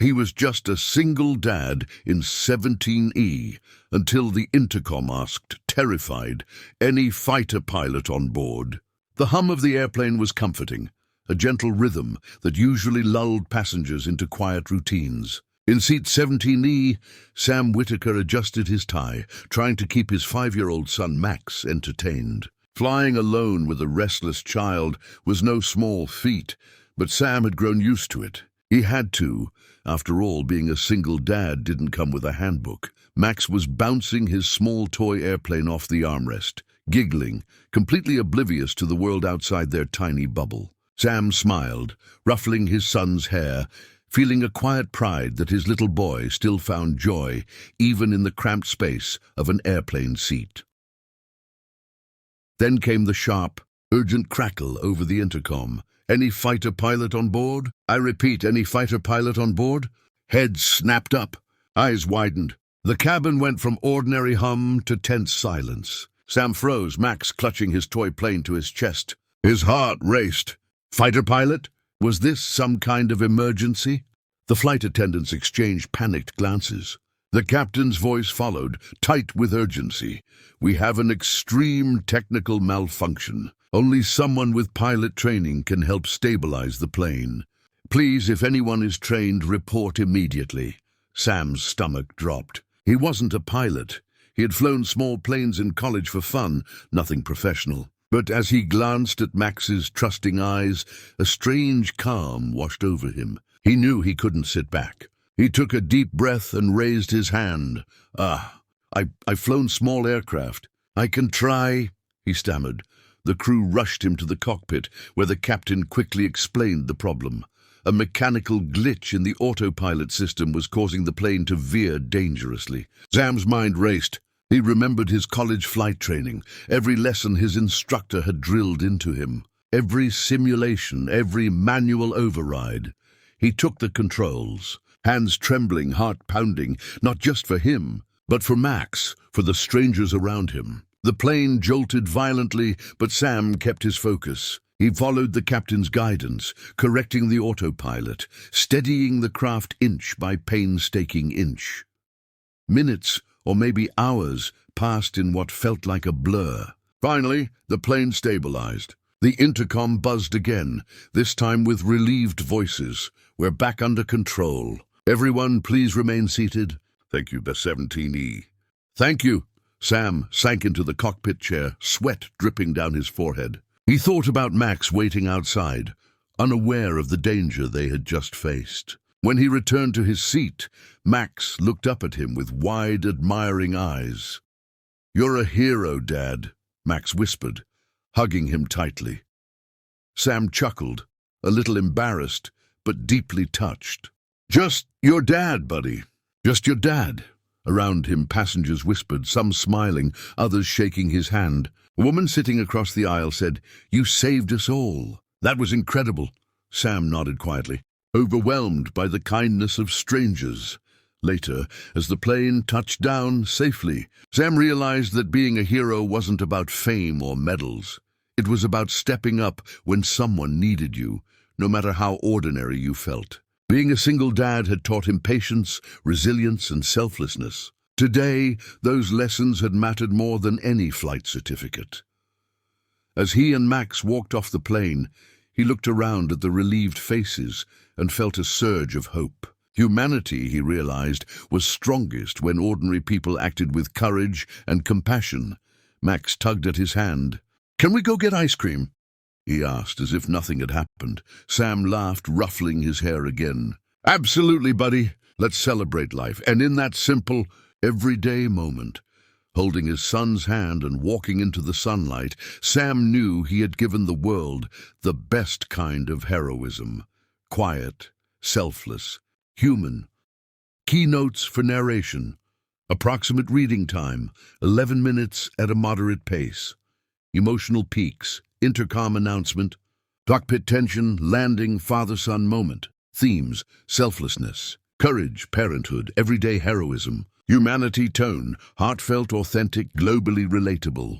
He was just a single dad in 17E until the intercom asked, terrified, any fighter pilot on board. The hum of the airplane was comforting, a gentle rhythm that usually lulled passengers into quiet routines. In seat 17E, Sam Whitaker adjusted his tie, trying to keep his 5-year-old son Max entertained. Flying alone with a restless child was no small feat, but Sam had grown used to it. He had to. After all, being a single dad didn't come with a handbook. Max was bouncing his small toy airplane off the armrest, giggling, completely oblivious to the world outside their tiny bubble. Sam smiled, ruffling his son's hair, feeling a quiet pride that his little boy still found joy even in the cramped space of an airplane seat. Then came the sharp, urgent crackle over the intercom. Any fighter pilot on board? I repeat, any fighter pilot on board? Heads snapped up, eyes widened. The cabin went from ordinary hum to tense silence. Sam froze, Max clutching his toy plane to his chest. His heart raced. Fighter pilot? Was this some kind of emergency? The flight attendants exchanged panicked glances. The captain's voice followed, tight with urgency. We have an extreme technical malfunction. Only someone with pilot training can help stabilize the plane. Please, if anyone is trained, report immediately. Sam's stomach dropped. He wasn't a pilot. He had flown small planes in college for fun, nothing professional. But as he glanced at Max's trusting eyes, a strange calm washed over him. He knew he couldn't sit back. He took a deep breath and raised his hand. I've flown small aircraft. I can try, he stammered. The crew rushed him to the cockpit, where the captain quickly explained the problem. A mechanical glitch in the autopilot system was causing the plane to veer dangerously. Sam's mind raced. He remembered his college flight training, every lesson his instructor had drilled into him, every simulation, every manual override. He took the controls, hands trembling, heart pounding, not just for him, but for Max, for the strangers around him. The plane jolted violently, but Sam kept his focus. He followed the captain's guidance, correcting the autopilot, steadying the craft inch by painstaking inch. Minutes, or maybe hours, passed in what felt like a blur. Finally, the plane stabilized. The intercom buzzed again, this time with relieved voices. We're back under control. Everyone, please remain seated. Thank you, the 17E. Thank you. Sam sank into the cockpit chair, sweat dripping down his forehead. He thought about Max waiting outside, unaware of the danger they had just faced. When he returned to his seat, Max looked up at him with wide, admiring eyes. You're a hero, Dad, Max whispered, hugging him tightly. Sam chuckled, a little embarrassed, but deeply touched. Just your dad, buddy. Just your dad. Around him, passengers whispered, some smiling, others shaking his hand. A woman sitting across the aisle said, You saved us all. That was incredible. Sam nodded quietly, overwhelmed by the kindness of strangers. Later, as the plane touched down safely, Sam realized that being a hero wasn't about fame or medals. It was about stepping up when someone needed you, no matter how ordinary you felt. Being a single dad had taught him patience, resilience, and selflessness. Today, those lessons had mattered more than any flight certificate. As he and Max walked off the plane, he looked around at the relieved faces and felt a surge of hope. Humanity, he realized, was strongest when ordinary people acted with courage and compassion. Max tugged at his hand. Can we go get ice cream? He asked, as if nothing had happened. Sam laughed, ruffling his hair again. Absolutely, buddy. Let's celebrate life. And in that simple, everyday moment, holding his son's hand and walking into the sunlight, Sam knew he had given the world the best kind of heroism. Quiet, selfless, human. Keynotes for narration. Approximate reading time, 11 minutes at a moderate pace. Emotional peaks. Intercom announcement, cockpit tension, landing, father-son moment. Themes, selflessness, courage, parenthood, everyday heroism. Humanity tone, heartfelt, authentic, globally relatable.